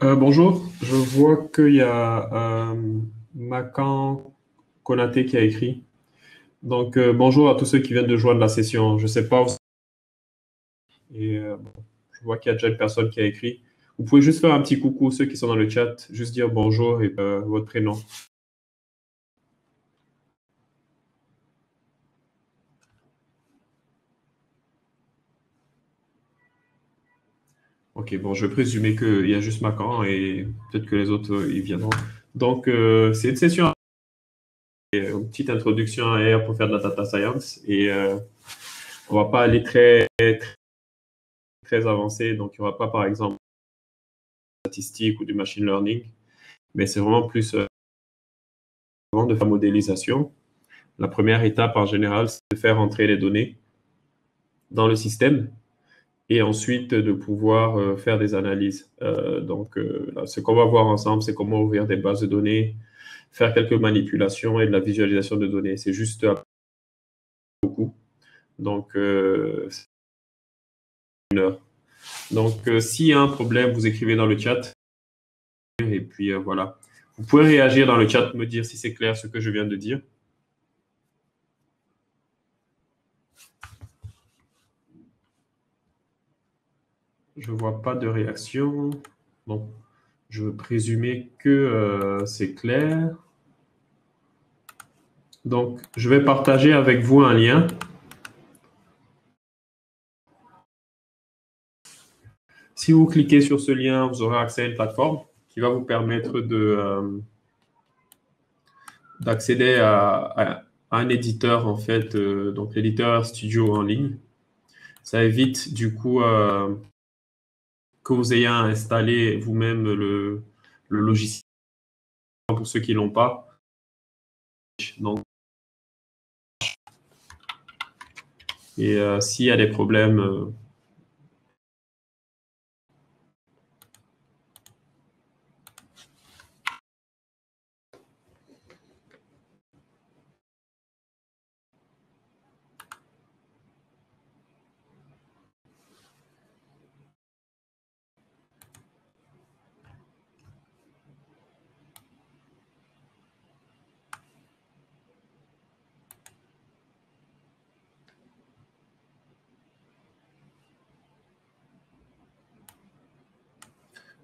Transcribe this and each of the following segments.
Bonjour, je vois qu'il y a Makan Konaté qui a écrit. Donc, bonjour à tous ceux qui viennent de joindre la session. Je ne sais pas où et bon, je vois qu'il y a déjà une personne qui a écrit. Vous pouvez juste faire un petit coucou, ceux qui sont dans le chat, juste dire bonjour et votre prénom. Ok, bon, je vais présumer qu'il y a juste Makan et peut-être que les autres, ils viendront. Donc, c'est une session, une petite introduction à R pour faire de la data science et on va pas aller très avancé. Donc, il n'y aura pas, par exemple, statistique ou du machine learning, mais c'est vraiment plus avant de faire modélisation. La première étape en général, c'est de faire entrer les données dans le système et ensuite de pouvoir faire des analyses. Là, ce qu'on va voir ensemble, c'est comment ouvrir des bases de données, faire quelques manipulations et de la visualisation de données. C'est juste beaucoup. Donc, c'est une heure. Donc, s'il y a un problème, vous écrivez dans le chat et puis voilà. Vous pouvez réagir dans le chat, me dire si c'est clair ce que je viens de dire. Je vois pas de réaction. Bon, je veux présumer que c'est clair. Donc, je vais partager avec vous un lien. Si vous cliquez sur ce lien, vous aurez accès à une plateforme qui va vous permettre d'accéder à un éditeur, en fait, donc l'éditeur Studio en ligne. Ça évite du coup que vous ayez à installer vous-même le logiciel pour ceux qui ne l'ont pas. Donc, et s'il y a des problèmes,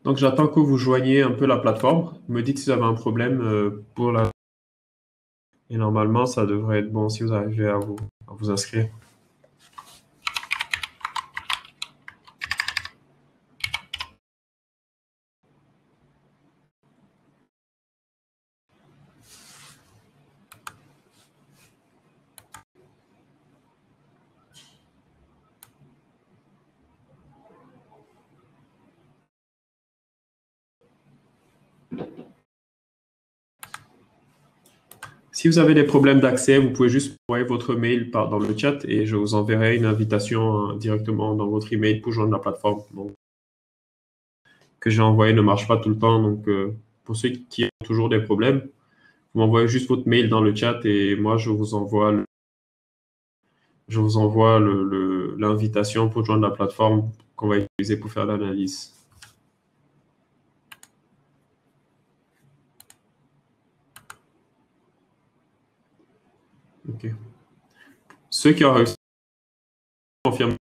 donc j'attends que vous joigniez un peu la plateforme. Vous me dites si vous avez un problème pour la... Et normalement, ça devrait être bon si vous arrivez à vous inscrire. Si vous avez des problèmes d'accès, vous pouvez juste envoyer votre mail dans le chat et je vous enverrai une invitation directement dans votre email pour joindre la plateforme. Donc, que j'ai envoyé ne marche pas tout le temps. Donc, pour ceux qui ont toujours des problèmes, vous m'envoyez juste votre mail dans le chat et moi, je vous envoie l'invitation pour joindre la plateforme qu'on va utiliser pour faire l'analyse. OK. Ceux qui ont réussi à confirmer.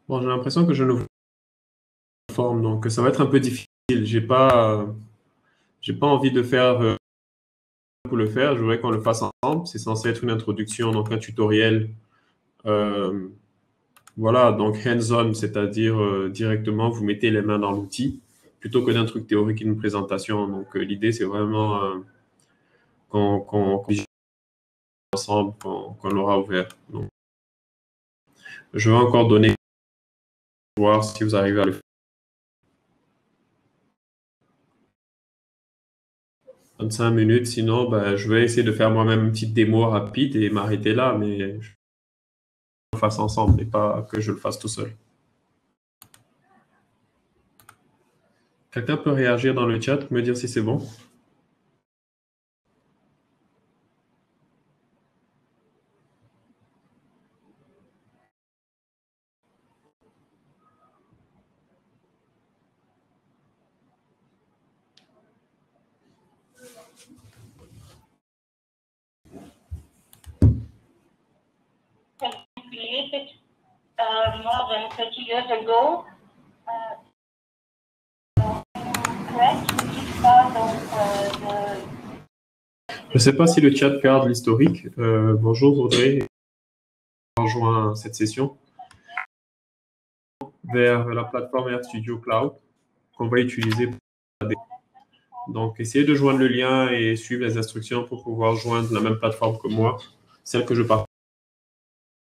Bon, j'ai l'impression que je ne plateforme, donc ça va être un peu difficile. J'ai pas envie de faire pour le faire. Je voudrais qu'on le fasse ensemble. C'est censé être une introduction, donc un tutoriel. Voilà, donc hands-on, c'est-à-dire directement, vous mettez les mains dans l'outil plutôt que d'un truc théorique, une présentation. Donc l'idée, c'est vraiment qu'on ensemble, qu'on l'aura ouvert. Donc, je vais encore donner, voir si vous arrivez à le faire. 25 minutes, sinon, ben, je vais essayer de faire moi-même une petite démo rapide et m'arrêter là, mais je le fasse ensemble et pas que je le fasse tout seul. Quelqu'un peut réagir dans le chat, me dire si c'est bon? More than 30 years ago, correct, which is part of Je ne sais pas si le chat garde l'historique. Bonjour Audrey, rejoint cette session vers la plateforme RStudio Cloud qu'on va utiliser pour AD. Donc, essayez de joindre le lien et suivre les instructions pour pouvoir joindre la même plateforme que moi, celle que je partage.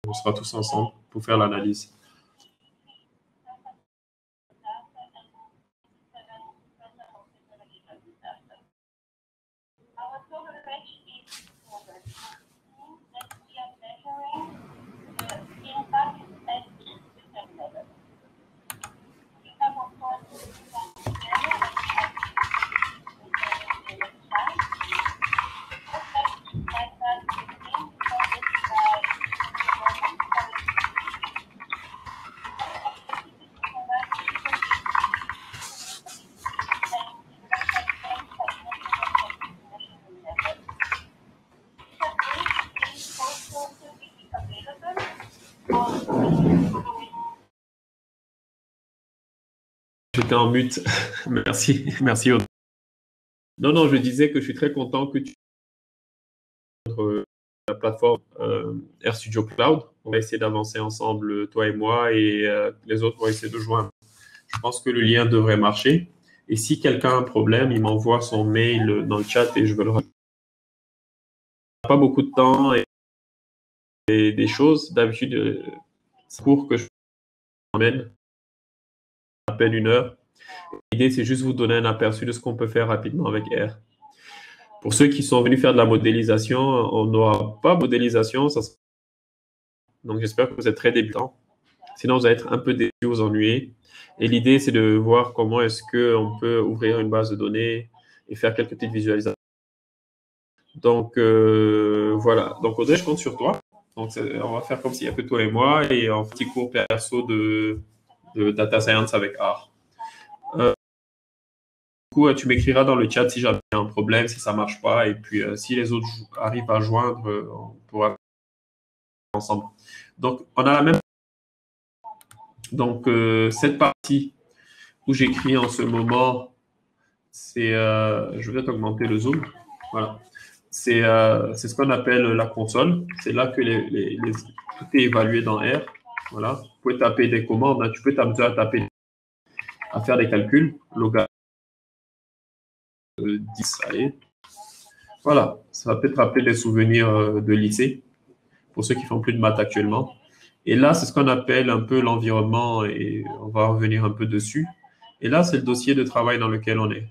On sera tous ensemble pour faire l'analyse. J'étais en mute. Merci. Merci Audrey. Non, je disais que je suis très content que tu la plateforme RStudio Cloud. On va essayer d'avancer ensemble, toi et moi, et les autres vont essayer de joindre. Je pense que le lien devrait marcher. Et si quelqu'un a un problème, il m'envoie son mail dans le chat et je vais le rajouter. Pas beaucoup de temps et des choses. D'habitude, c'est court que je emmène à peine 1 heure. L'idée, c'est juste vous donner un aperçu de ce qu'on peut faire rapidement avec R. Pour ceux qui sont venus faire de la modélisation, on n'aura pas de modélisation. Donc, j'espère que vous êtes très débutants. Sinon, vous allez être un peu déçus, vous ennuyer. Et l'idée, c'est de voir comment est-ce qu'on peut ouvrir une base de données et faire quelques petites visualisations. Donc, voilà. Donc, Audrey, je compte sur toi. Donc, on va faire comme s'il n'y a que toi et moi et un petit cours perso de data science avec R. Du coup, tu m'écriras dans le chat si jamais il y a un problème, si ça ne marche pas. Et puis, si les autres arrivent à joindre, on pourra ensemble. Donc, on a la même. Donc, cette partie où j'écris en ce moment, c'est. Je vais augmenter le zoom. Voilà. C'est ce qu'on appelle la console. C'est là que tout est évalué dans R. Voilà. Vous pouvez taper des commandes. Hein. Tu peux t'amuser à faire des calculs. Logarithme 10, allez. Voilà. Ça va peut-être rappeler des souvenirs de lycée pour ceux qui font plus de maths actuellement. Et là, c'est ce qu'on appelle un peu l'environnement et on va revenir un peu dessus. Et là, c'est le dossier de travail dans lequel on est.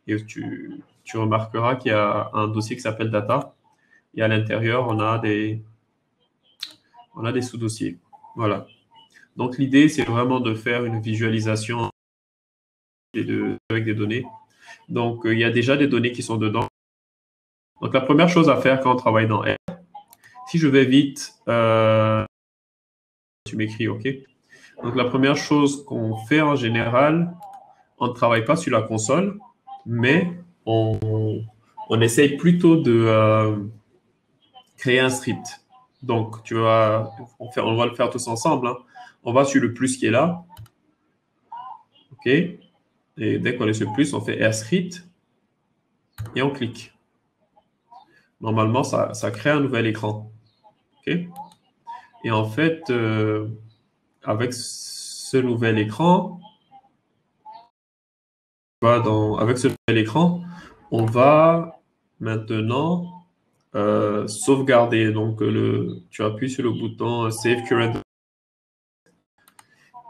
Et tu remarqueras qu'il y a un dossier qui s'appelle Data. Et à l'intérieur, on a des sous-dossiers. Voilà. Donc, l'idée, c'est vraiment de faire une visualisation avec des données. Donc, il y a déjà des données qui sont dedans. Donc, la première chose à faire quand on travaille dans R, si je vais vite, tu m'écris, OK? Donc, la première chose qu'on fait en général, on ne travaille pas sur la console, mais on essaye plutôt de créer un script. Donc, on va le faire tous ensemble. Hein. On va sur le plus qui est là. OK? Et dès qu'on est sur plus, on fait R-script et on clique. Normalement, ça crée un nouvel écran. OK? Et en fait, avec ce nouvel écran, avec ce nouvel écran, on va maintenant sauvegarder. Donc, tu appuies sur le bouton Save Current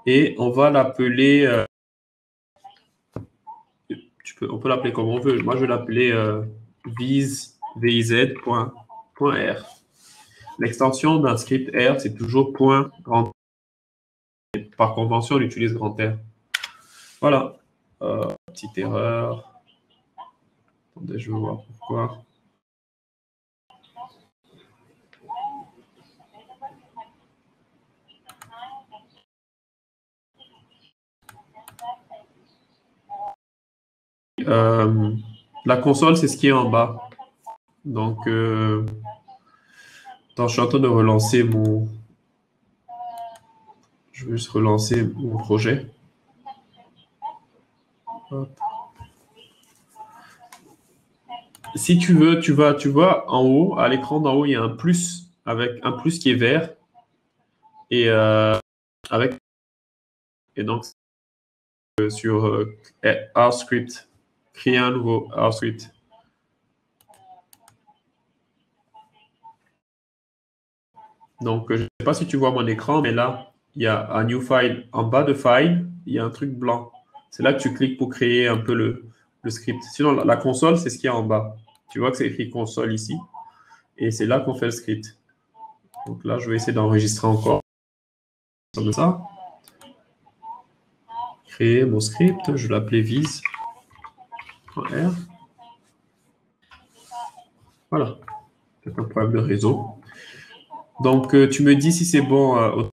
et on va l'appeler, on peut l'appeler comme on veut. Moi, je vais l'appeler viz.r. L'extension d'un script R, c'est toujours point grand. Par convention, on utilise grand R. Voilà. Petite erreur. Attendez, je vais voir pourquoi. La console, c'est ce qui est en bas. Donc, attends, je suis en train de relancer mon... Je vais juste relancer mon projet. Hop. Si tu veux, tu vois en haut, à l'écran d'en haut, il y a un plus, avec un plus qui est vert. Et donc, sur R-script, créer un nouveau R-script. Donc, je ne sais pas si tu vois mon écran, mais là, il y a un new file. En bas de file, il y a un truc blanc. C'est là que tu cliques pour créer un peu le script. Sinon, la console, c'est ce qu'il y a en bas. Tu vois que c'est écrit console ici. Et c'est là qu'on fait le script. Donc là, je vais essayer d'enregistrer encore. Comme ça. Créer mon script. Je vais l'appeler viz.r. Voilà. C'est un problème de réseau. Donc, tu me dis si c'est bon.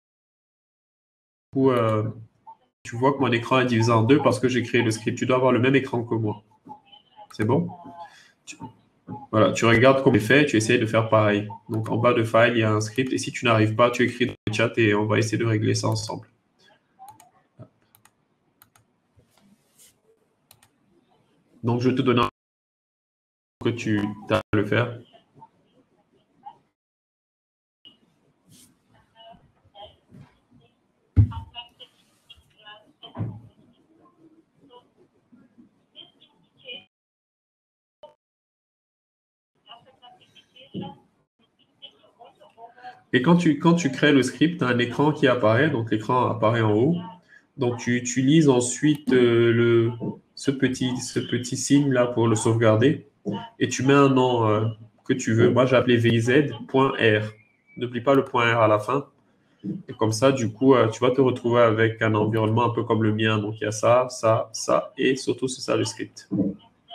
Tu vois que mon écran est divisé en deux parce que j'ai créé le script. Tu dois avoir le même écran que moi. C'est bon? Voilà, tu regardes comme c'est fait, tu essaies de faire pareil. Donc, en bas de file, il y a un script. Et si tu n'arrives pas, tu écris dans le chat et on va essayer de régler ça ensemble. Donc, je te donne un que tu as à le faire. Et quand tu crées le script, tu as un écran qui apparaît. Donc, l'écran apparaît en haut. Donc, tu utilises ensuite ce petit signe-là pour le sauvegarder. Et tu mets un nom que tu veux. Moi, j'ai appelé viz.r. N'oublie pas le point R à la fin. Et comme ça, du coup, tu vas te retrouver avec un environnement un peu comme le mien. Donc, il y a ça, ça, ça, et surtout, c'est ça le script.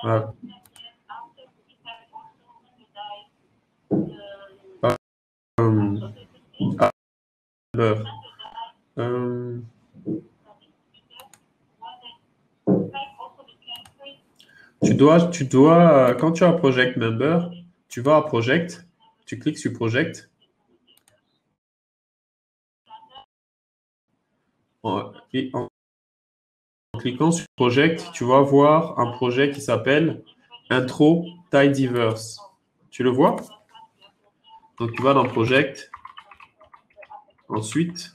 Voilà. Tu dois, quand tu as Project Member, tu vas à Project, tu cliques sur Project. Et en cliquant sur Project, tu vas voir un projet qui s'appelle Intro Tidyverse. Tu le vois? Donc, tu vas dans Project. Ensuite,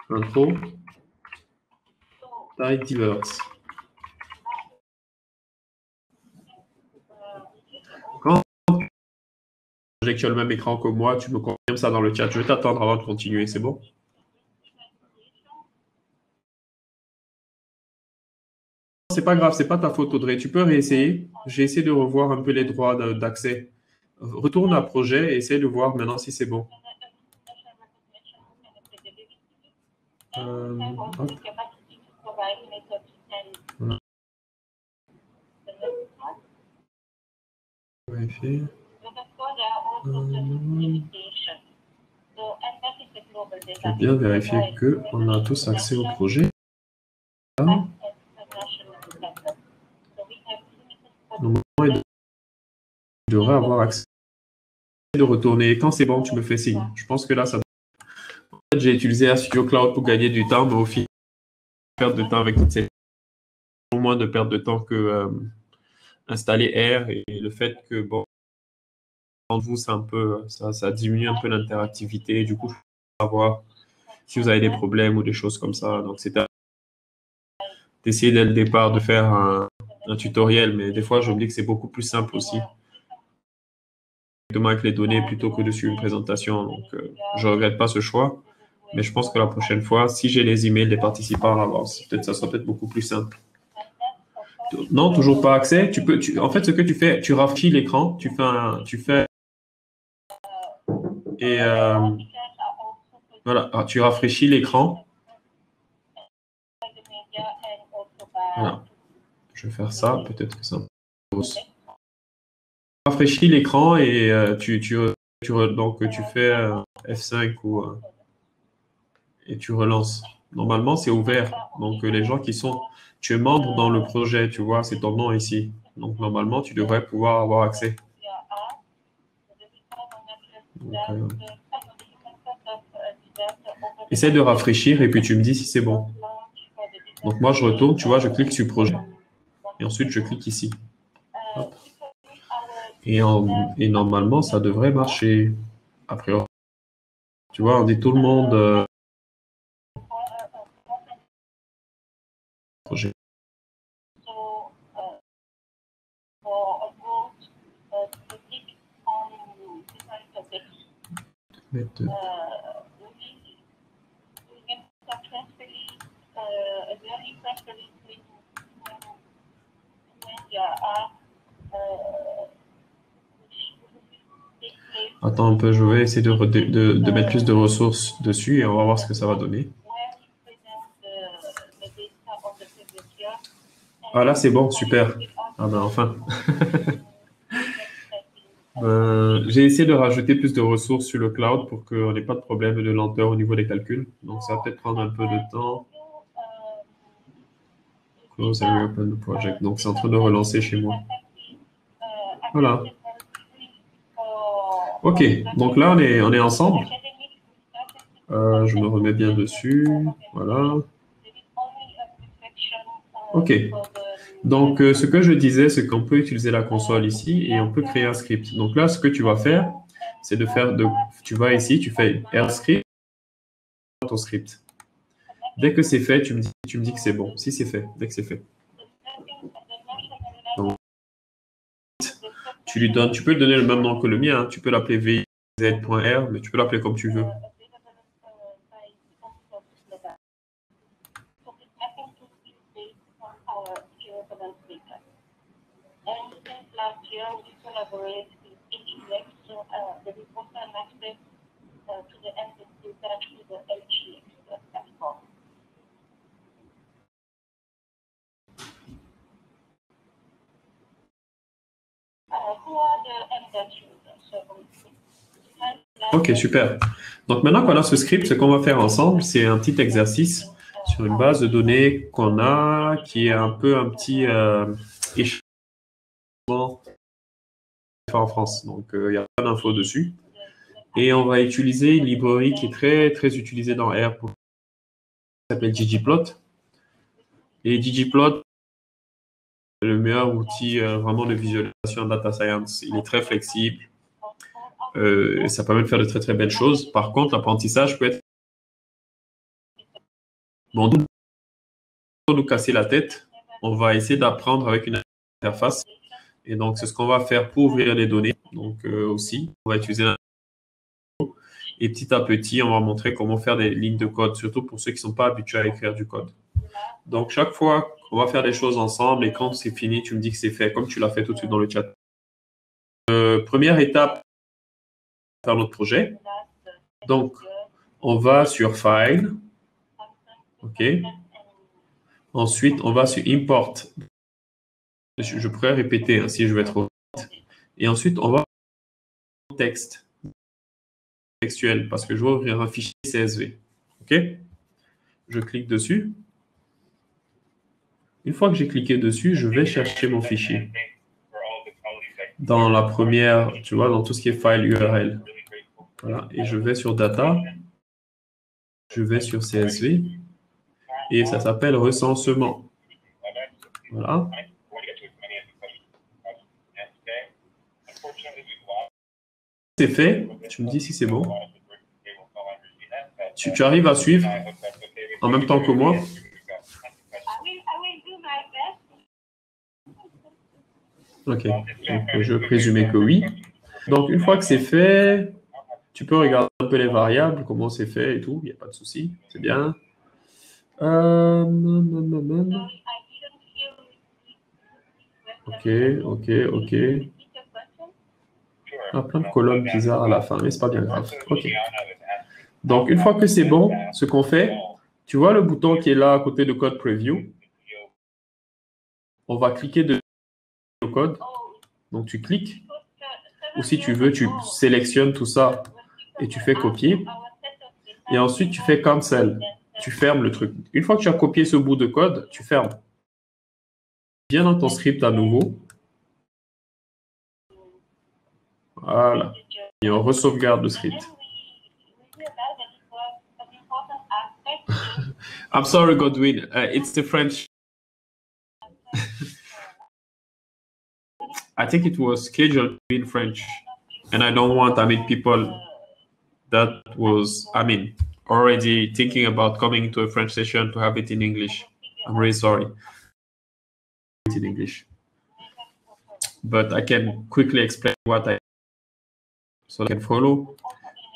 Intro Tidyverse. Quand tu as le même écran que moi, tu me confirmes ça dans le chat. Je vais t'attendre avant de continuer, c'est bon? C'est pas grave, c'est pas ta faute, Audrey. Tu peux réessayer. J'ai essayé de revoir un peu les droits d'accès. Retourne à projet et essaye de voir maintenant si c'est bon. Hop. Voilà. Vérifier. Je vais bien vérifier qu'on a tous accès au projet. Normalement, il devrait avoir accès. De retourner. Quand c'est bon, tu me fais signe. Je pense que là, ça. En fait, j'ai utilisé RStudio Cloud pour gagner du temps, mais au final, perdre de temps avec toutes ces au moins de perdre de temps que installer R et le fait que bon entre vous c'est un peu ça diminue un peu l'interactivité. Du coup, je veux savoir si vous avez des problèmes ou des choses comme ça. Donc c'était d'essayer dès le départ de faire un tutoriel, mais des fois j'oublie que c'est beaucoup plus simple aussi avec les données plutôt que de suivre une présentation. Donc je regrette pas ce choix, mais je pense que la prochaine fois, si j'ai les emails des participants à l'avance, peut-être ça sera peut-être beaucoup plus simple. Non, toujours pas accès. En fait, ce que tu fais, tu rafraîchis l'écran, tu fais et voilà, tu rafraîchis l'écran. Voilà, je vais faire ça. Peut-être que ça. Tu rafraîchis l'écran et donc tu fais F5 et tu relances. Normalement, c'est ouvert. Donc les gens tu es membre dans le projet, tu vois, c'est ton nom ici. Donc normalement, tu devrais pouvoir avoir accès. Donc, essaie de rafraîchir et puis tu me dis si c'est bon. Donc moi, je retourne, tu vois, je clique sur projet. Et ensuite, je clique ici. Hop. Et normalement, ça devrait marcher. Après, tu vois, on dit tout le monde projet. Mettre, Attends un peu, je vais essayer de mettre plus de ressources dessus et on va voir ce que ça va donner. Ah là, c'est bon, super. Ah ben enfin. J'ai essayé de rajouter plus de ressources sur le cloud pour qu'on n'ait pas de problème de lenteur au niveau des calculs. Donc ça va peut-être prendre un peu de temps. Close and reopen the project. Donc c'est en train de relancer chez moi. Voilà. Ok, donc là on est ensemble. Je me remets bien dessus. Voilà. Ok. Donc ce que je disais, c'est qu'on peut utiliser la console ici et on peut créer un script. Donc là, ce que tu vas faire, c'est tu vas ici, tu fais R script, ton script. Dès que c'est fait, tu me dis que c'est bon. Si c'est fait, dès que c'est fait. Donc, tu peux lui donner le même nom que le mien. Hein. Tu peux l'appeler vz.r, mais tu peux l'appeler comme tu veux. Ok, super. Donc maintenant qu'on a ce script, ce qu'on va faire ensemble, c'est un petit exercice sur une base de données qu'on a, qui est un peu un petit échantillon en France. Donc il n'y a pas d'infos dessus. Et on va utiliser une librairie qui est très, très utilisée dans R, qui s'appelle ggplot. Et ggplot, c'est le meilleur outil vraiment de visualisation data science. Il est très flexible. Ça permet de faire de très, très belles choses. Par contre, l'apprentissage peut être... Bon, pour nous casser la tête, on va essayer d'apprendre avec une interface. Et donc, c'est ce qu'on va faire pour ouvrir les données. Donc, aussi, on va utiliser et petit à petit, on va montrer comment faire des lignes de code, surtout pour ceux qui ne sont pas habitués à écrire du code. Donc, chaque fois, on va faire des choses ensemble et quand c'est fini, tu me dis que c'est fait, comme tu l'as fait tout de suite dans le chat. Première étape, faire notre projet. Donc, on va sur File. OK. Ensuite, on va sur Import. Je pourrais répéter hein, si je vais trop vite. Et ensuite, on va texte textuel parce que je vais ouvrir un fichier CSV. OK? Je clique dessus. Une fois que j'ai cliqué dessus, je vais chercher mon fichier. Dans la première, tu vois, dans tout ce qui est file URL. Voilà. Et je vais sur Data. Je vais sur CSV. et ça s'appelle recensement. Voilà. C'est fait. Tu me dis si c'est bon. Tu arrives à suivre en même temps que moi? Ok. Donc, je vais présumer que oui. Donc, une fois que c'est fait, tu peux regarder un peu les variables, comment c'est fait et tout. Il n'y a pas de souci. C'est bien. Ok, ok, ok. Ah, plein de colonnes bizarres à la fin, mais c'est pas bien grave. Ok. Donc, une fois que c'est bon, ce qu'on fait, tu vois le bouton qui est là à côté de Code Preview. On va cliquer dessus le code. Donc, tu cliques. Ou si tu veux, tu sélectionnes tout ça et tu fais copier. Et ensuite, tu fais Cancel. Tu fermes le truc. Une fois que tu as copié ce bout de code, tu fermes. Viens dans ton script à nouveau. Voilà. Et on re-sauvegarde le script. I'm sorry, Godwin. It's the French. I think it was scheduled to be in French. And I don't want, people that was, already thinking about coming to a French session to have it in English. I'm really sorry. In English. But I can quickly explain what I so I can follow.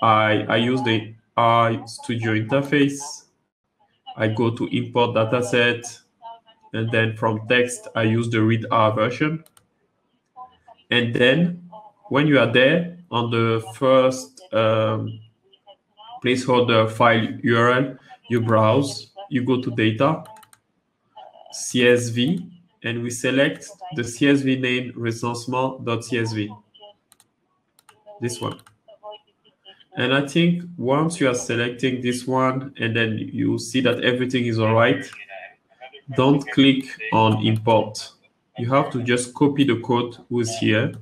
I use the RStudio interface. I go to import dataset, and then from text, I use the readr version. And then when you are there on the first placeholder file URL, you browse, you go to data, CSV, and we select the CSV name recensement.csv. This one. And I think once you are selecting this one and then you see that everything is all right, don't click on import. You have to just copy the code who's here,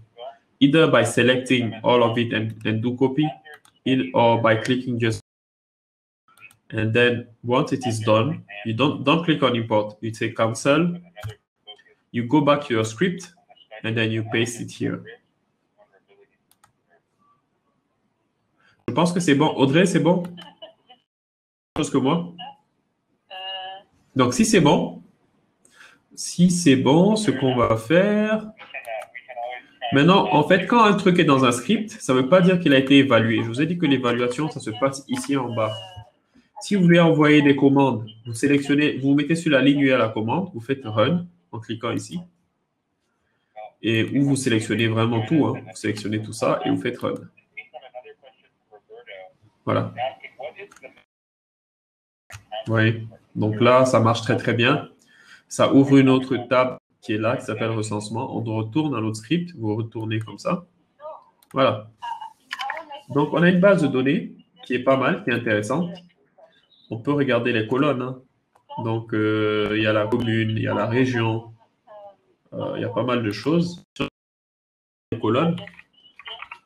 either by selecting all of it and do copy, or by clicking just. And then once it is done, you don't click on import. You say cancel. You go back to your script and then you paste it here. Je pense que c'est bon. Audrey, c'est bon? Chose que moi. Donc, si c'est bon, ce qu'on va faire. Maintenant, en fait, quand un truc est dans un script, ça ne veut pas dire qu'il a été évalué. Je vous ai dit que l'évaluation, ça se passe ici en bas. Si vous voulez envoyer des commandes, vous sélectionnez, vous mettez sur la ligne U à la commande, vous faites Run en cliquant ici. Et où vous sélectionnez vraiment tout, hein. Vous sélectionnez tout ça et vous faites Run. Voilà. Oui. Donc là, ça marche très, très bien. Ça ouvre une autre table qui est là, qui s'appelle recensement. On retourne à l'autre script. Vous retournez comme ça. Voilà. Donc, on a une base de données qui est pas mal, qui est intéressante. On peut regarder les colonnes, hein. Donc, il y a la commune, il y a la région, il y a pas mal de choses. Sur les colonnes,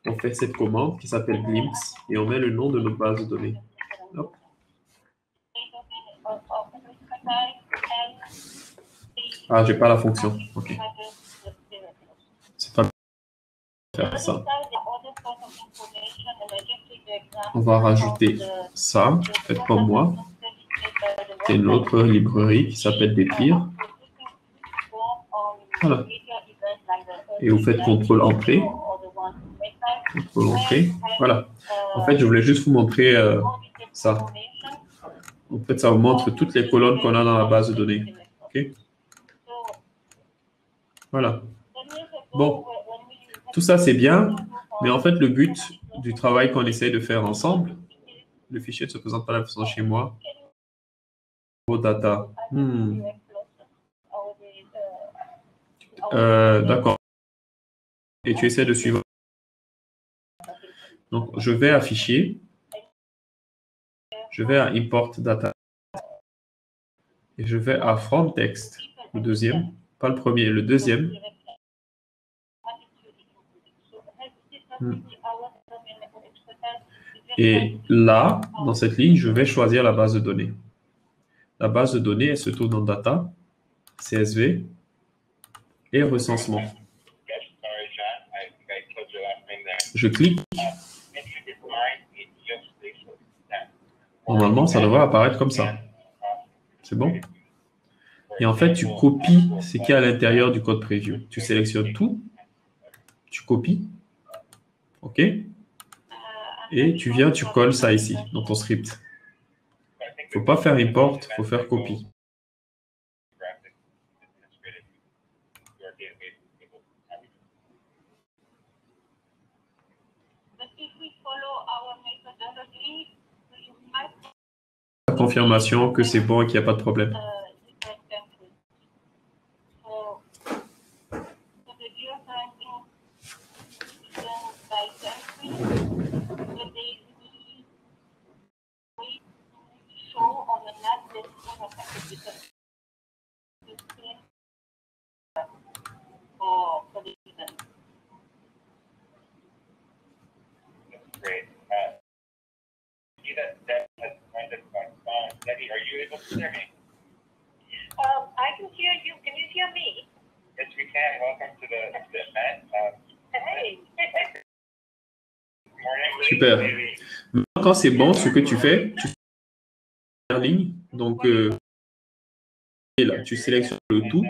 on fait cette commande qui s'appelle glimpse et on met le nom de notre base de données. Hop. Ah, j'ai pas la fonction. Ok. C'est pas faire ça. On va rajouter ça, faites comme moi. C'est une autre librairie qui s'appelle Dépire. Voilà. Et vous faites CTRL-Entrée. CTRL-Entrée. Voilà. En fait, je voulais juste vous montrer ça. En fait, ça vous montre toutes les colonnes qu'on a dans la base de données. OK? Voilà. Bon. Tout ça, c'est bien. Mais en fait, le but du travail qu'on essaye de faire ensemble, le fichier ne se présente pas de la façon chez moi. Data. D'accord. Et tu essaies de suivre. Donc, je vais à Fichier. Je vais à Import Data. Et je vais à From Text. Le deuxième. Pas le premier, le deuxième. Et là, dans cette ligne, je vais choisir la base de données. la base de données, elle se trouve dans Data, CSV et Recensement. Je clique. Normalement, ça devrait apparaître comme ça. C'est bon? Et en fait, tu copies ce qu'il y a à l'intérieur du code preview. Tu sélectionnes tout, tu copies, OK? Et tu viens, tu colles ça ici, dans ton script. Il ne faut pas faire import, il faut faire copie. La confirmation que c'est bon et qu'il n'y a pas de problème. I can hear you. Can you hear me? Yes, we can. Welcome to the event. Hey. Super. Maintenant, quand c'est bon, ce que tu fais, tu fais en ligne. Donc, et là, tu sélectionnes le tout.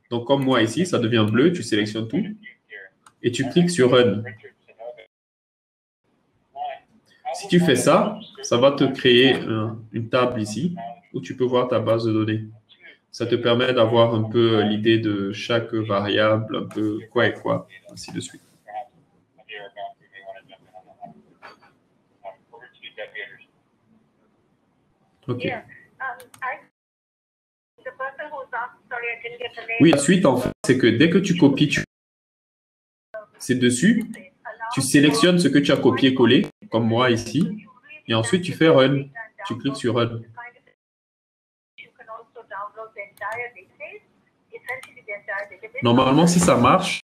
Donc, comme moi ici, ça devient bleu, tu sélectionnes tout. Et tu cliques sur Run. Si tu fais ça, ça va te créer une table ici où tu peux voir ta base de données. Ça te permet d'avoir un peu l'idée de chaque variable, un peu quoi et quoi, ainsi de suite. OK. Oui, ensuite, en fait, c'est que dès que tu copies, c'est dessus, tu sélectionnes ce que tu as copié-collé, comme moi ici, et ensuite tu fais Run. Tu cliques sur Run. Normalement, si ça marche,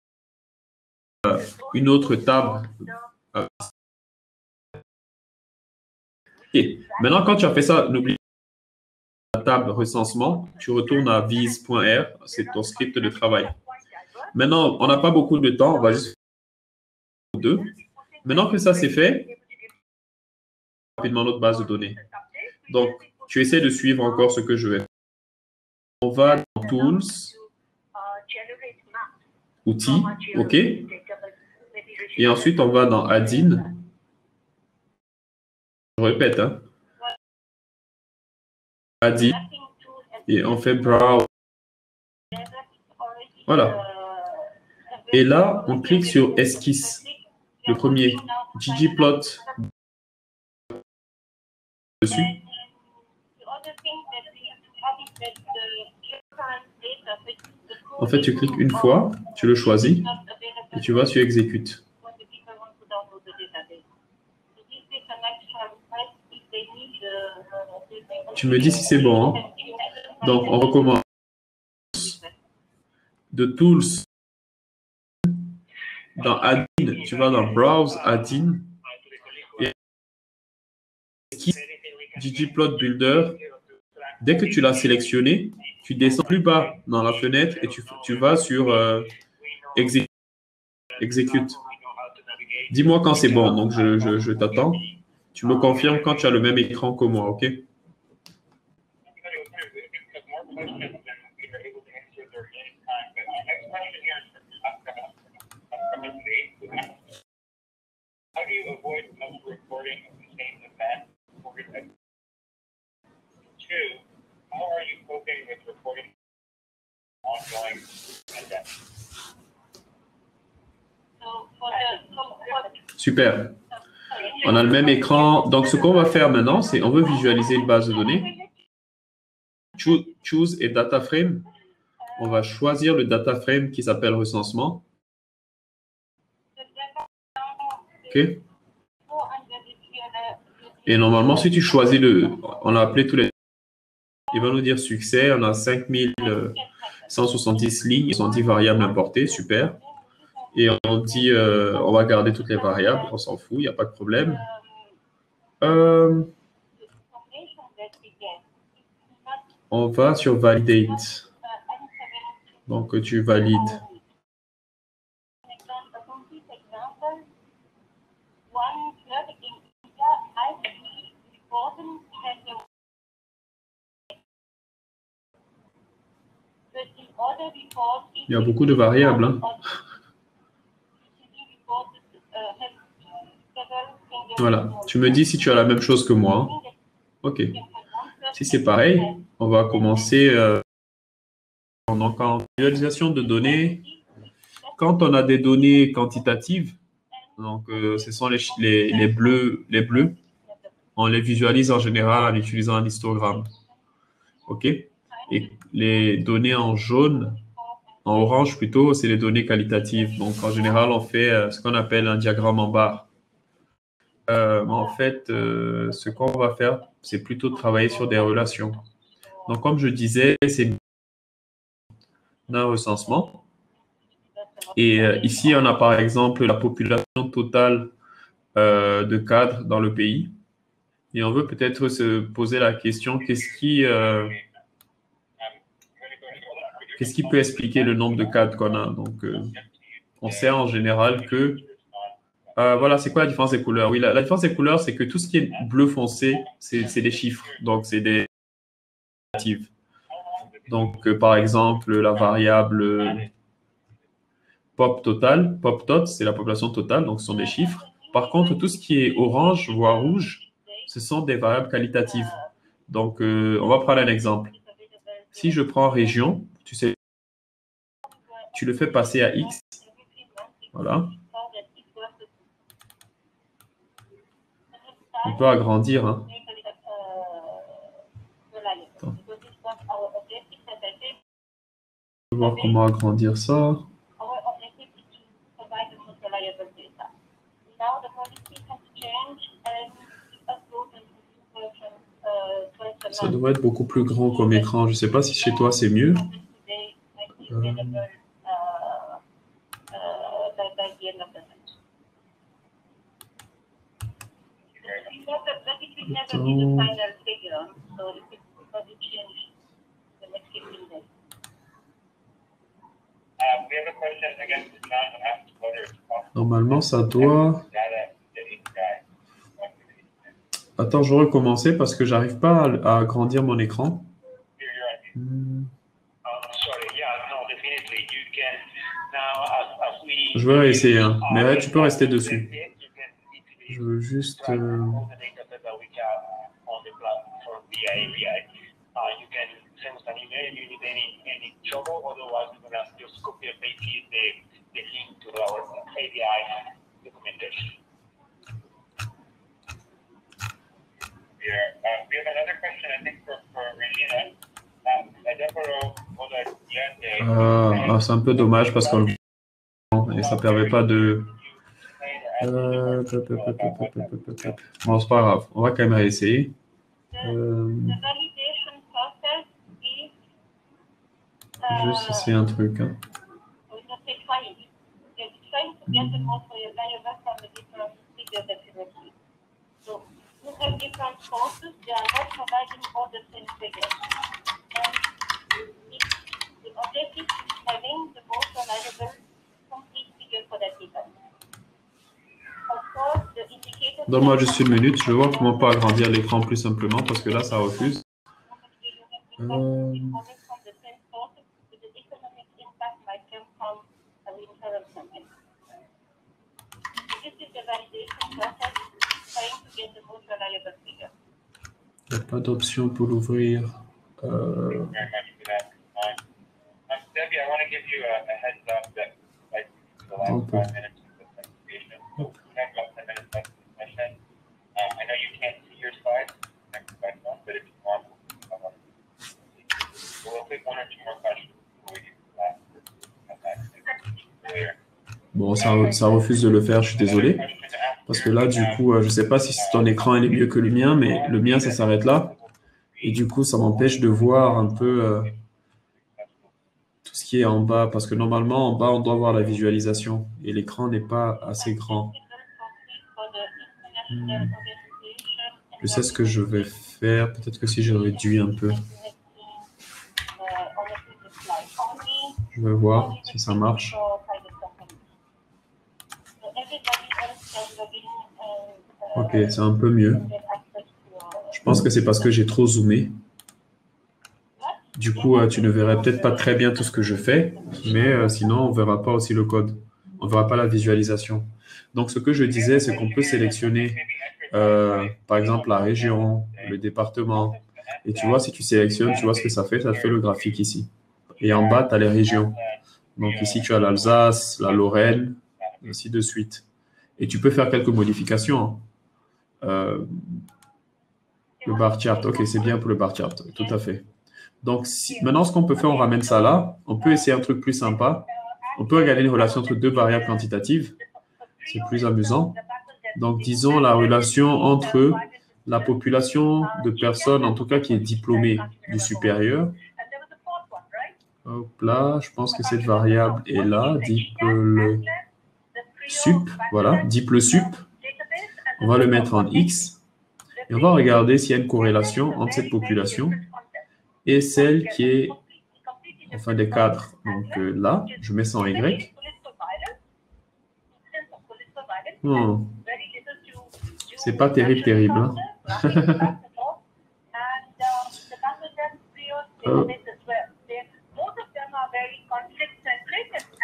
une autre table. Et maintenant, quand tu as fait ça, n'oublie pas la table recensement, tu retournes à vise.r, c'est ton script de travail. Maintenant, on n'a pas beaucoup de temps, on va juste faire deux. Maintenant que ça c'est fait, rapidement notre base de données. Donc, tu essaies de suivre encore ce que je vais faire. On va dans Tools, Outils, OK. Et ensuite, on va dans Add-in. Je répète, hein. Add-in. Et on fait Browse. Voilà. Et là, on clique sur Esquisse. Le premier, ggplot. Dessus. En fait, tu cliques une fois, tu le choisis et tu vas sur Exécute. Tu me dis si c'est bon. Hein? Donc, on recommence. De Tools, dans Add-in, tu vas dans Browse, Add-in, et ggplot Builder. Dès que tu l'as sélectionné, tu descends plus bas dans la fenêtre et tu vas sur Exécute. Dis-moi quand c'est bon, donc je t'attends. Tu me confirmes quand tu as le même écran que moi, OK? Super. On a le même écran. Donc, ce qu'on va faire maintenant, c'est on veut visualiser une base de données. Choose et data frame. On va choisir le data frame qui s'appelle recensement. OK. Et normalement, si tu choisis on a appelé tous les... Il va nous dire succès. On a 5170 lignes, 110 variables importées. Super. Et on dit, on va garder toutes les variables. On s'en fout, il n'y a pas de problème. On va sur Validate. Donc, tu valides. A complete example. One flood in India, ICC reporting has a but in other reports, Il y a beaucoup de variables. Hein. Voilà. Tu me dis si tu as la même chose que moi. OK. Si c'est pareil, on va commencer donc en visualisation de données. Quand on a des données quantitatives, donc ce sont les bleus, on les visualise en général en utilisant un histogramme. OK? Et les données en jaune, en orange plutôt, c'est les données qualitatives. Donc en général, on fait ce qu'on appelle un diagramme en barre. En fait, ce qu'on va faire, c'est plutôt travailler sur des relations. Donc, comme je disais, c'est un recensement. Et ici, on a par exemple la population totale de cadres dans le pays. Et on veut peut-être se poser la question, qu'est-ce qui peut expliquer le nombre de cadres qu'on a? Donc, on sait en général que voilà, c'est quoi la différence des couleurs? Oui, la différence des couleurs, c'est que tout ce qui est bleu foncé, c'est des chiffres. Donc, c'est des relatives. Donc, par exemple, la variable pop total, pop tot, c'est la population totale, donc ce sont des chiffres. Par contre, tout ce qui est orange, voire rouge, ce sont des variables qualitatives. Donc, on va prendre un exemple. Si je prends région, tu sais, tu le fais passer à X. Voilà. On peut agrandir. Hein. Attends. Je vais voir comment agrandir ça. Ça devrait être beaucoup plus grand comme écran. Je ne sais pas si chez toi c'est mieux. Normalement, ça doit... Attends, je vais recommencer parce que j'arrive pas à agrandir mon écran. Je vais essayer, hein. Mais tu peux rester dessus. Je veux juste... c'est un peu dommage parce qu'on et ça ne permet pas de... Bon, c'est pas grave. On va quand même essayer. Juste essayer un truc. Hein. Donne-moi juste une minute, je vais voir comment on peut agrandir l'écran plus simplement parce que là, ça refuse. Il n'y a pas d'option pour l'ouvrir. Bon, ça refuse de le faire, je suis désolé. Parce que là, du coup, je ne sais pas si ton écran est mieux que le mien, mais le mien, ça s'arrête là. Et du coup, ça m'empêche de voir un peu tout ce qui est en bas. Parce que normalement, en bas, on doit voir la visualisation. Et l'écran n'est pas assez grand. Je sais ce que je vais faire. Peut-être que si je réduis un peu. Je vais voir si ça marche. Ok, c'est un peu mieux. Je pense que c'est parce que j'ai trop zoomé. Du coup, tu ne verrais peut-être pas très bien tout ce que je fais, mais sinon, on ne verra pas aussi le code. On ne verra pas la visualisation. Donc, ce que je disais, c'est qu'on peut sélectionner, par exemple, la région, le département. Et tu vois, si tu sélectionnes, tu vois ce que ça fait. Ça te fait le graphique ici. Et en bas, tu as les régions. Donc, ici, tu as l'Alsace, la Lorraine, ainsi de suite. Et tu peux faire quelques modifications. Le bar chart, ok, c'est bien pour le bar chart, tout à fait. Donc, maintenant, ce qu'on peut faire, on ramène ça là. On peut essayer un truc plus sympa. On peut regarder une relation entre deux variables quantitatives. C'est plus amusant. Donc, disons la relation entre la population de personnes, en tout cas qui est diplômée du supérieur. Hop là, je pense que cette variable est là, diple sup, voilà, diple sup. On va le mettre en X et on va regarder s'il y a une corrélation entre cette population et celle qui est, enfin, des cadres. Donc là, je mets ça en Y. Oh. C'est pas terrible, terrible. Hein? Oh.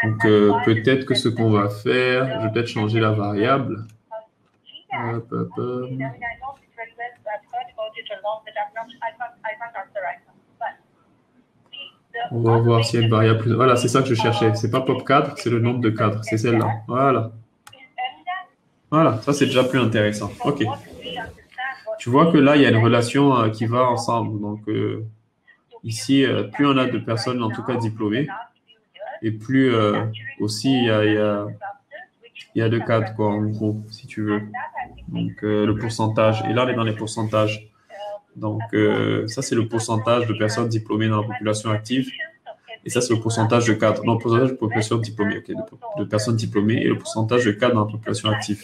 Donc, peut-être que ce qu'on va faire, je vais peut-être changer la variable. Hop, hop, hop. On va voir s'il y a une variable plus... Voilà, c'est ça que je cherchais. C'est pas pop cadre, c'est le nombre de cadres. C'est celle-là. Voilà. Voilà, ça c'est déjà plus intéressant. OK. Tu vois que là, il y a une relation qui va ensemble. Donc, ici, plus on a de personnes, en tout cas diplômées, et plus aussi il y a de cadres, quoi, en gros, si tu veux. Donc, le pourcentage. Et là, on est dans les pourcentages. Donc, ça, c'est le pourcentage de personnes diplômées dans la population active. Et ça, c'est le pourcentage de cadres. Non, le pourcentage de population diplômée, OK, de personnes diplômées et le pourcentage de cadres dans la population active.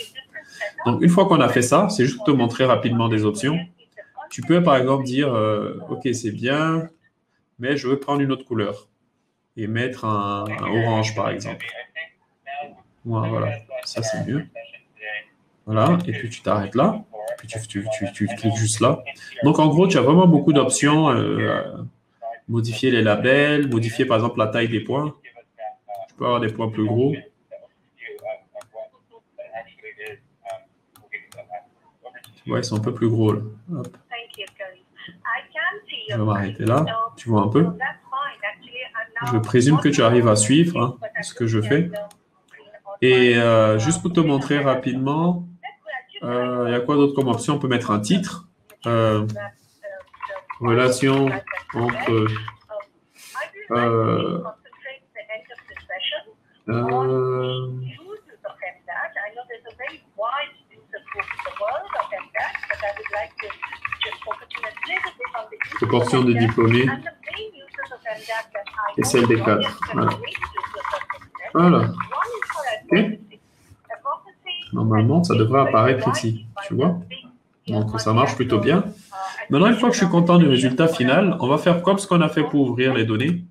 Donc, une fois qu'on a fait ça, c'est juste pour te montrer rapidement des options. Tu peux, par exemple, dire, OK, c'est bien, mais je veux prendre une autre couleur et mettre un orange, par exemple. Voilà, ça, c'est mieux. Voilà, et puis tu t'arrêtes là. Puis tu cliques juste là. Donc, en gros, tu as vraiment beaucoup d'options. Modifier les labels, modifier, par exemple, la taille des points. Tu peux avoir des points plus gros. Tu vois, ils sont un peu plus gros, là. Hop. Je vais m'arrêter là. Tu vois un peu. Je présume que tu arrives à suivre ce que je fais. Et juste pour te montrer rapidement, il y a quoi d'autre comme option? On peut mettre un titre. Relation entre... proportion de diplômés et celle des cadres. Voilà. Voilà. OK. Normalement, ça devrait apparaître ici. Tu vois? Donc, ça marche plutôt bien. Maintenant, une fois que je suis content du résultat final, on va faire comme ce qu'on a fait pour ouvrir les données.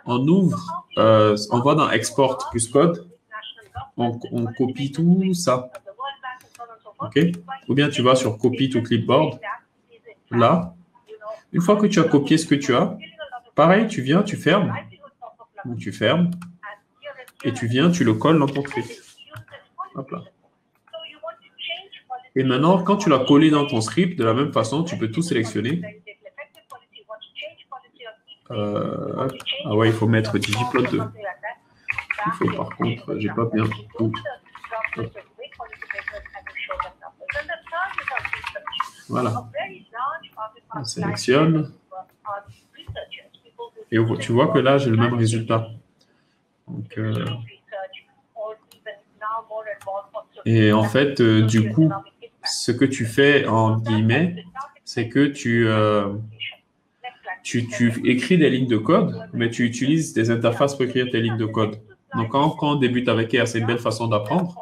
On ouvre, on va dans Export plus code. On copie tout ça. OK? Ou bien tu vas sur Copy to Clipboard. Là. Une fois que tu as copié ce que tu as, pareil, tu viens, tu fermes. Donc, tu fermes. Et tu viens, tu le colles dans ton script. Hop là. Et maintenant, quand tu l'as collé dans ton script, de la même façon, tu peux tout sélectionner. Ah ouais, il faut mettre ggplot 2. Il faut, par contre, j'ai pas bien tout. Voilà. On sélectionne. Et tu vois que là, j'ai le même résultat. Donc, et en fait, du coup, ce que tu fais, en guillemets, c'est que tu écris des lignes de code, mais tu utilises des interfaces pour écrire tes lignes de code. Donc, quand on débute avec R, c'est une belle façon d'apprendre.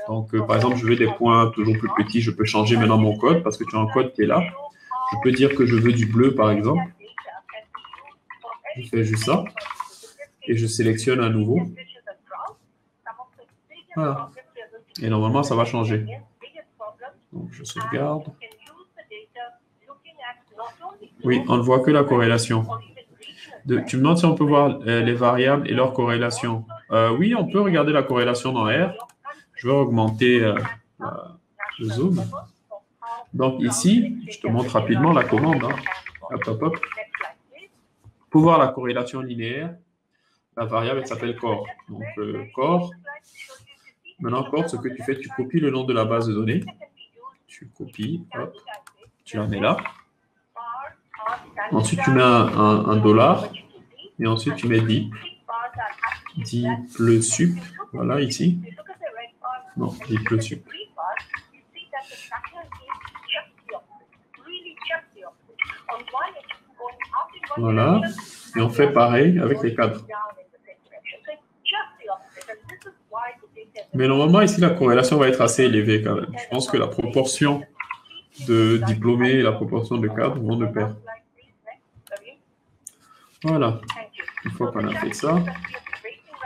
Donc, par exemple, je veux des points toujours plus petits. Je peux changer maintenant mon code parce que tu as un code qui est là. Je peux dire que je veux du bleu, par exemple. Je fais juste ça. et je sélectionne à nouveau. Voilà. Et normalement, ça va changer. Donc, je sauvegarde. Oui, on ne voit que la corrélation. Tu me demandes si on peut voir les variables et leur corrélation. Oui, on peut regarder la corrélation dans R. Je vais augmenter le zoom. Donc ici, je te montre rapidement la commande. Hein. Hop, hop, hop. Pour voir la corrélation linéaire, la variable elle s'appelle core. Donc core. Maintenant, core, ce que tu fais, tu copies le nom de la base de données. Tu copies, hop, tu la mets là. Ensuite, tu mets un dollar. Et ensuite, tu mets dip. Dip le sup. Voilà, ici. Non, dip le sup. Voilà. Et on fait pareil avec les cadres. Mais normalement, ici, la corrélation va être assez élevée quand même. Je pense que la proportion de diplômés et la proportion de cadres vont de pair. Voilà. Une fois qu'on a fait ça,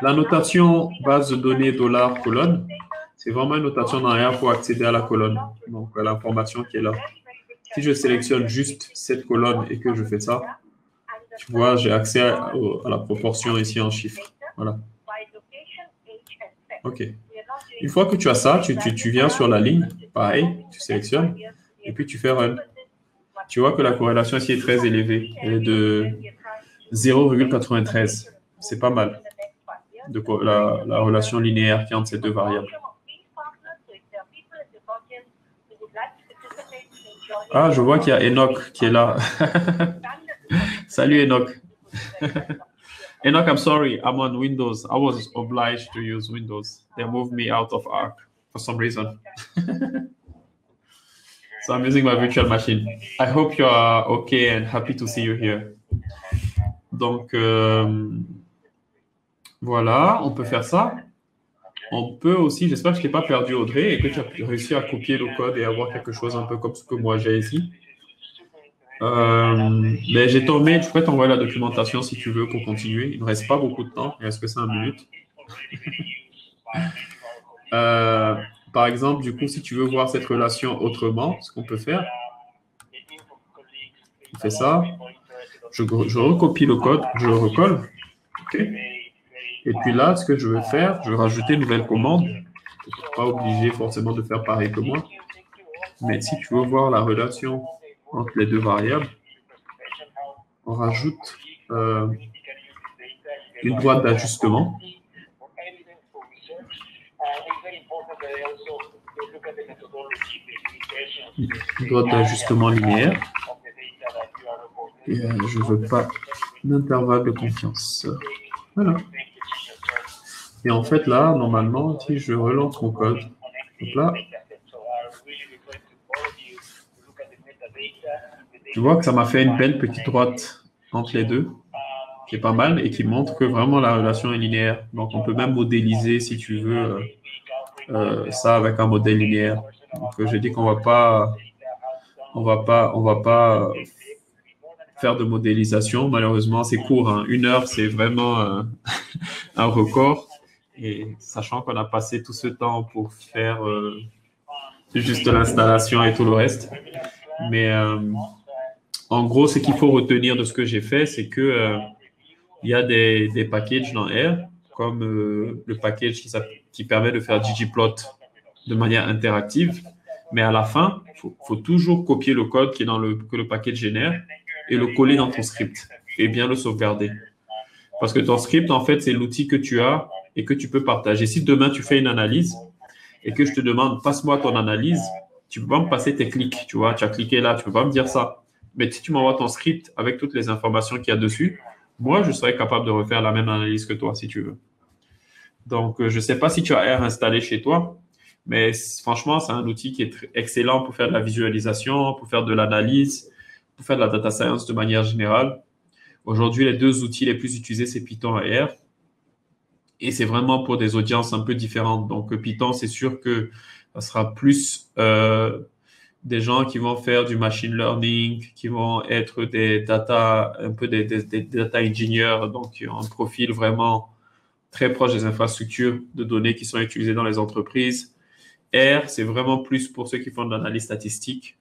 la notation base de données dollar colonne, c'est vraiment une notation dans R pour accéder à la colonne, donc à l'information qui est là. Si je sélectionne juste cette colonne et que je fais ça, tu vois, j'ai accès à la proportion ici en chiffres. Voilà. OK. Une fois que tu as ça, tu viens sur la ligne, pareil, tu sélectionnes, et puis tu fais Run. Tu vois que la corrélation ici est très élevée. Elle est de 0,93. C'est pas mal. La relation linéaire qui est entre ces deux variables. Ah, je vois qu'il y a Enoch qui est là. Salut Enoch. Enoch, I'm sorry, I'm on Windows. I was obliged to use Windows. They moved me out of Arc for some reason. So I'm using my virtual machine. I hope you are okay and happy to see you here. Donc, voilà, on peut faire ça. On peut aussi, j'espère que je ne t'ai pas perdu Audrey et que tu as réussi à copier le code et avoir quelque chose un peu comme ce que moi j'ai ici. Mais j'ai ton mail, je pourrais t'envoyer la documentation si tu veux pour continuer. Il ne reste pas beaucoup de temps, il reste que 5 minutes. Par exemple, du coup, si tu veux voir cette relation autrement, ce qu'on peut faire, on fait ça. Je recopie le code, je le recolle. Okay. Et puis là, ce que je veux faire, je vais rajouter une nouvelle commande. Tu n'es pas obligé forcément de faire pareil que moi. Mais si tu veux voir la relation entre les deux variables, on rajoute une droite d'ajustement. Une droite d'ajustement linéaire. Et je ne veux pas d'intervalle de confiance. Voilà. Et en fait, là, normalement, si je relance mon code, donc là, tu vois que ça m'a fait une belle petite droite entre les deux, qui est pas mal et qui montre que vraiment la relation est linéaire. Donc, on peut même modéliser, si tu veux, ça avec un modèle linéaire. Donc, je dis qu'on va pas faire de modélisation. Malheureusement, c'est court. Hein. 1 heure, c'est vraiment un record. Et sachant qu'on a passé tout ce temps pour faire juste l'installation et tout le reste. Mais en gros, ce qu'il faut retenir de ce que j'ai fait, c'est que il y a des packages dans R, comme le package qui permet de faire ggplot de manière interactive. Mais à la fin, il faut toujours copier le code qui est que le package génère et le coller dans ton script et bien le sauvegarder. Parce que ton script, en fait, c'est l'outil que tu as et que tu peux partager. Si demain, tu fais une analyse et que je te demande, passe-moi ton analyse, tu ne peux pas me passer tes clics, tu vois, tu as cliqué là, tu ne peux pas me dire ça. Mais si tu m'envoies ton script avec toutes les informations qu'il y a dessus, moi, je serais capable de refaire la même analyse que toi, si tu veux. Donc, je ne sais pas si tu as R installé chez toi, mais franchement, c'est un outil qui est excellent pour faire de la visualisation, pour faire de l'analyse, pour faire de la data science de manière générale. Aujourd'hui, les 2 outils les plus utilisés, c'est Python et R. Et c'est vraiment pour des audiences un peu différentes. Donc, Python, c'est sûr que ça sera plus des gens qui vont faire du machine learning, qui vont être des data, un peu des data engineers, donc qui ont un profil vraiment très proche des infrastructures de données qui sont utilisées dans les entreprises. R, c'est vraiment plus pour ceux qui font de l'analyse statistique.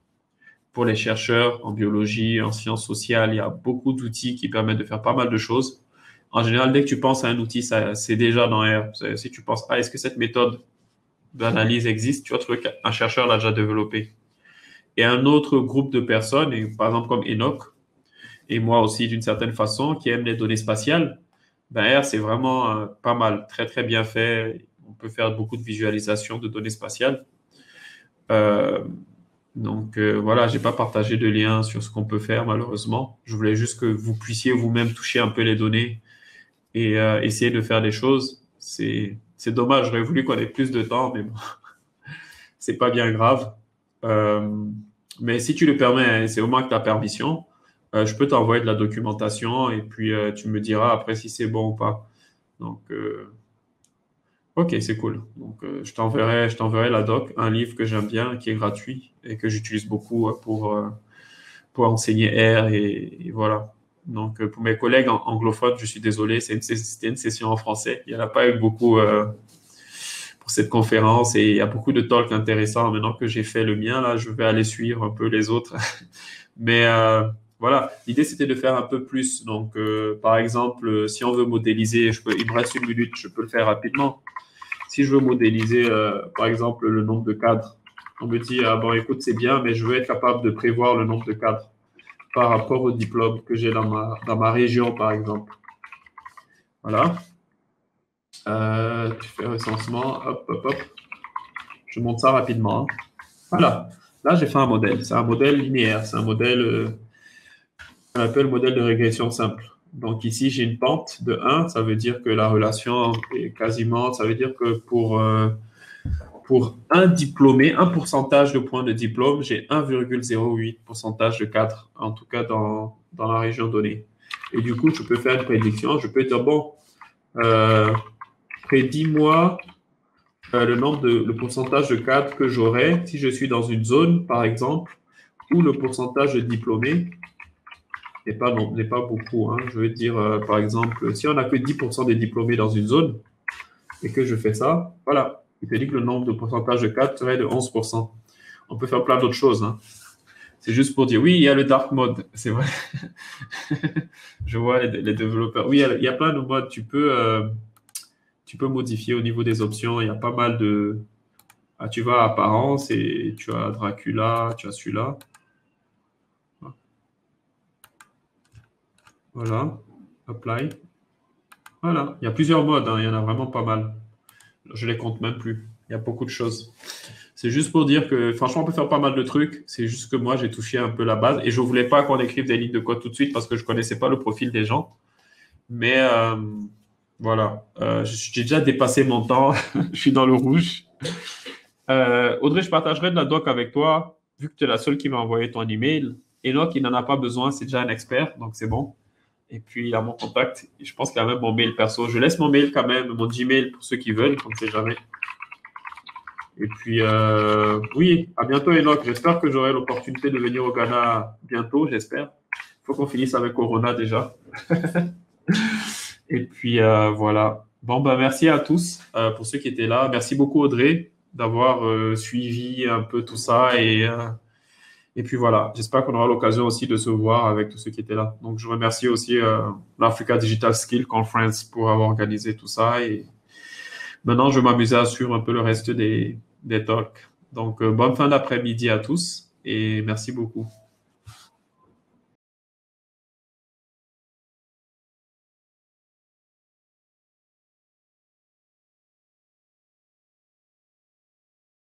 Pour les chercheurs en biologie, en sciences sociales, il y a beaucoup d'outils qui permettent de faire pas mal de choses. En général, dès que tu penses à un outil, c'est déjà dans R. Si tu penses, est-ce que cette méthode d'analyse existe, tu vas trouver qu'un chercheur l'a déjà développé. Et un autre groupe de personnes, et par exemple comme Enoch, et moi aussi d'une certaine façon, qui aiment les données spatiales, ben R, c'est vraiment pas mal, très très bien fait. On peut faire beaucoup de visualisation de données spatiales. Euh, voilà, j'ai pas partagé de lien sur ce qu'on peut faire malheureusement. Je voulais juste que vous puissiez vous-même toucher un peu les données et essayer de faire des choses. C'est dommage, j'aurais voulu qu'on ait plus de temps, mais bon, c'est pas bien grave. Mais si tu le permets, hein, c'est au moins que tu as permission, je peux t'envoyer de la documentation et puis tu me diras après si c'est bon ou pas. Donc, ok, c'est cool. Donc, je t'enverrai la doc, un livre que j'aime bien, qui est gratuit et que j'utilise beaucoup pour enseigner R et voilà. Donc, pour mes collègues anglophones, je suis désolé, c'était une session en français. Il n'y en a pas eu beaucoup pour cette conférence et il y a beaucoup de talks intéressants. Maintenant que j'ai fait le mien, là, je vais aller suivre un peu les autres. Mais voilà, l'idée, c'était de faire un peu plus. Donc, par exemple, si on veut modéliser, il me reste 1 minute, je peux le faire rapidement. Si je veux modéliser, par exemple, le nombre de cadres, on me dit, ah bon, écoute, c'est bien, mais je veux être capable de prévoir le nombre de cadres par rapport au diplôme que j'ai dans ma région, par exemple. Voilà. Tu fais recensement, hop, hop, hop. Je monte ça rapidement. Voilà. Là, j'ai fait un modèle. C'est un modèle linéaire. C'est un modèle qu'on appelle modèle de régression simple. Donc ici, j'ai une pente de 1. Ça veut dire que la relation est quasiment... Ça veut dire que pour un diplômé, un pourcentage de points de diplôme, j'ai 1,08% de cadres, en tout cas dans la région donnée. Et du coup, je peux faire une prédiction. Je peux dire, bon, prédis-moi le pourcentage de cadres que j'aurai si je suis dans une zone, par exemple, où le pourcentage de diplômés n'est pas beaucoup. Hein. Je veux dire, par exemple, si on n'a que 10% des diplômés dans une zone et que je fais ça, voilà, il te dit que le nombre de pourcentage de cadres serait de 11%. On peut faire plein d'autres choses. Hein. C'est juste pour dire, oui, il y a le dark mode, c'est vrai. Je vois les développeurs. Oui, il y a plein de modes. Tu peux modifier au niveau des options. Il y a pas mal de... Ah, tu vas à apparence et tu as Dracula, tu as celui-là. Voilà. Apply. Voilà. Il y a plusieurs modes. Hein. Il y en a vraiment pas mal. Je les compte même plus. Il y a beaucoup de choses. C'est juste pour dire que, franchement, on peut faire pas mal de trucs. C'est juste que moi, j'ai touché un peu la base et je ne voulais pas qu'on écrive des lignes de code tout de suite parce que je ne connaissais pas le profil des gens. Mais voilà, j'ai déjà dépassé mon temps. Je suis dans le rouge. Audrey, je partagerai de la doc avec toi, vu que tu es la seule qui m'a envoyé ton email. Enoch, il n'en a pas besoin, c'est déjà un expert, donc c'est bon. Et puis, il a mon contact. Et je pense qu'il y a même mon mail perso. Je laisse mon mail quand même, mon Gmail pour ceux qui veulent, on ne sait jamais. Et puis, oui, à bientôt, Enoch. J'espère que j'aurai l'opportunité de venir au Ghana bientôt, j'espère. Il faut qu'on finisse avec Corona déjà. Et puis, voilà. Bon, ben, merci à tous pour ceux qui étaient là. Merci beaucoup, Audrey, d'avoir suivi un peu tout ça. Et puis, voilà. J'espère qu'on aura l'occasion aussi de se voir avec tous ceux qui étaient là. Donc, je remercie aussi l'Africa Digital Skill Conference pour avoir organisé tout ça. Et maintenant, je vais m'amuser à suivre un peu le reste des talks. Donc, bonne fin d'après-midi à tous et merci beaucoup.